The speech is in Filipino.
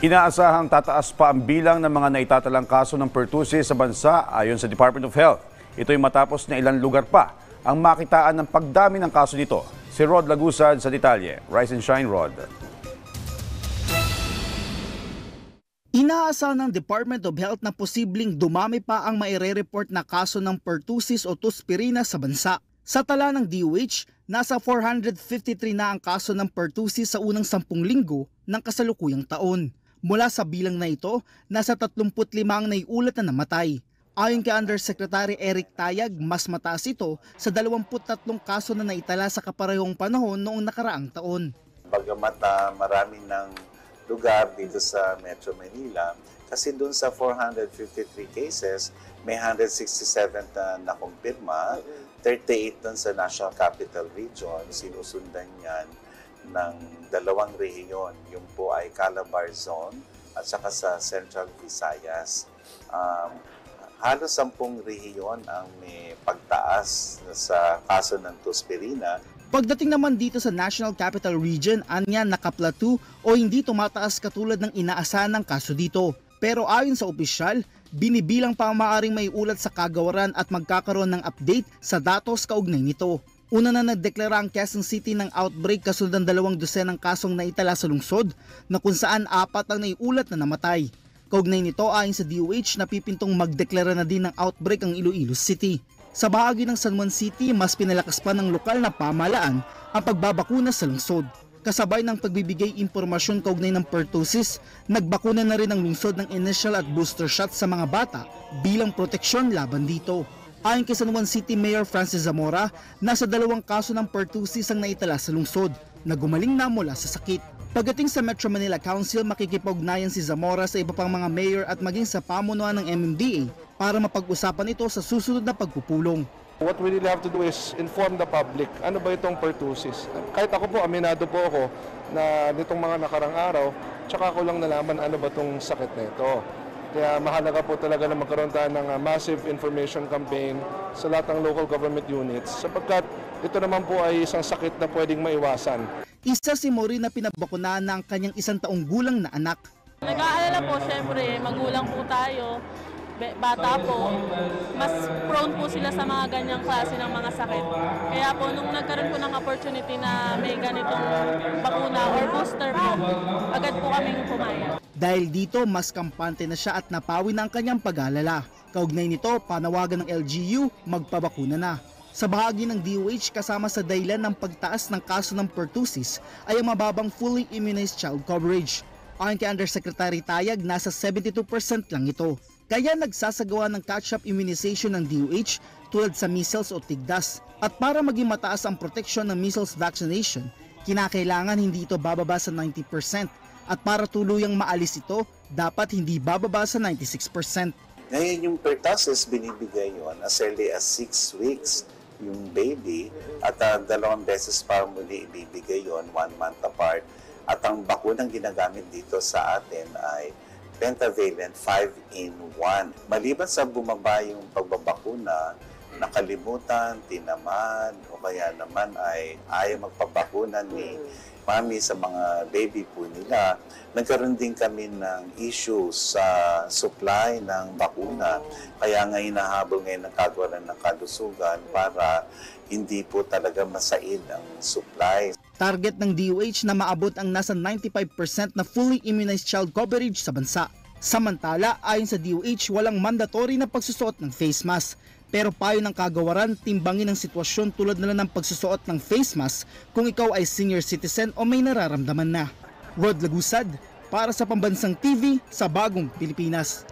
Inaasahang tataas pa ang bilang ng mga naitatalang kaso ng pertussis sa bansa ayon sa Department of Health. Ito'y matapos na ilang lugar pa ang makitaan ng pagdami ng kaso nito. Si Rod Lagusad sa detalye. Rise and shine, Rod. Inaasahan ng Department of Health na posibleng dumami pa ang maire-report na kaso ng pertussis o tuspirina sa bansa. Sa tala ng DOH, nasa 453 na ang kaso ng pertussis sa unang 10 linggo ng kasalukuyang taon. Mula sa bilang na ito, nasa 35 ang naiulat na namatay. Ayon kay Undersecretary Eric Tayag, mas mataas ito sa 23 kaso na naitala sa kaparehong panahon noong nakaraang taon. Bagamat marami ng lugar dito sa Metro Manila, kasi doon sa 453 cases, may 167 na nakumpirma, 38 doon sa National Capital Region, sinusundan yan ng 2 rehiyon. Yung po ay Calabar Zone at saka sa Central Visayas. Halos 10 rehiyon ang may pagtaas sa kaso ng tuspirina. Pagdating naman dito sa National Capital Region, anya nakaplateau o hindi tumataas katulad ng inaasahan ng kaso dito. Pero ayon sa opisyal, binibilang pa ang maaaring may ulat sa kagawaran at magkakaroon ng update sa datos kaugnay nito. Una na nagdeklara ang Quezon City ng outbreak kasunod ng 2 dosenang kasong naitala sa lungsod na kung saan 4 ang naiulat na namatay. Kaugnay nito ayon sa DOH, napipintong magdeklara na din ng outbreak ang Iloilo City. Sa bahagi ng San Juan City, mas pinalakas pa ng lokal na pamahalaan ang pagbabakuna sa lungsod. Kasabay ng pagbibigay impormasyon kaugnay ng pertussis, nagbakuna na rin ang lungsod ng initial at booster shots sa mga bata bilang proteksyon laban dito. Ayon kay San Juan City Mayor Francis Zamora, nasa 2 kaso ng pertussis ang naitala sa lungsod na gumaling na mula sa sakit. Pagdating sa Metro Manila Council, makikipag-ugnayan si Zamora sa iba pang mga mayor at maging sa pamunuan ng MMDA para mapag-usapan ito sa susunod na pagpupulong. What we really have to do is inform the public. Ano ba itong pertussis? Kahit ako po, aminado po ako na nitong mga nakarang araw, tsaka ko lang nalaman ano ba itong sakit na ito. Kaya mahalaga po talaga na magkaroon tayo ng massive information campaign sa lahat ng local government units sapagkat ito naman po ay isang sakit na pwedeng maiwasan. Isa si Maureen na pinabakunahan na ang kanyang 1 taong gulang na anak. Nag-aalala po, syempre, magulang po tayo, bata po, mas prone po sila sa mga ganyang klase ng mga sakit. Kaya po, nung nagkaroon po ng opportunity na may ganitong bakuna or booster po, agad po kaming pumayag. Dahil dito, mas kampante na siya at napawi na ang kanyang pag-aalala. Kaugnay nito, panawagan ng LGU, magpabakuna na. Sa bahagi ng DOH, kasama sa dahilan ng pagtaas ng kaso ng pertussis ay ang mababang fully immunized child coverage. Ayon kay Undersecretary Tayag, nasa 72% lang ito. Kaya nagsasagawa ng catch-up immunization ng DOH tulad sa measles o tigdas. At para maging mataas ang proteksyon ng measles vaccination, kinakailangan hindi ito bababa sa 90%. At para tuluyang maalis ito, dapat hindi bababa sa 96%. Ngayon yung pertussis, binibigay yon as early as 6 weeks yung baby at 2 beses pa muli ibibigay yon 1 month apart. At ang bakunang ginagamit dito sa atin ay pentavalent 5-in-1. Maliban sa bumaba yung pagbabakuna, nakalimutan, tinamad, o kaya naman ay ayaw magpabakuna ni mami sa mga baby po nila, nagkaroon din kami ng issues sa supply ng bakuna. Kaya nga hinahabol ngayon ng Kagawaran ng Kalusugan para hindi po talaga masaid ang supply. Target ng DOH na maabot ang nasa 95% na fully immunized child coverage sa bansa. Samantala, ayon sa DOH, walang mandatory na pagsusuot ng face mask. Pero payo ng Kagawaran, timbangin ang sitwasyon tulad na lang ng pagsusuot ng face mask kung ikaw ay senior citizen o may nararamdaman na. Rod Lagusad, para sa Pambansang TV sa Bagong Pilipinas.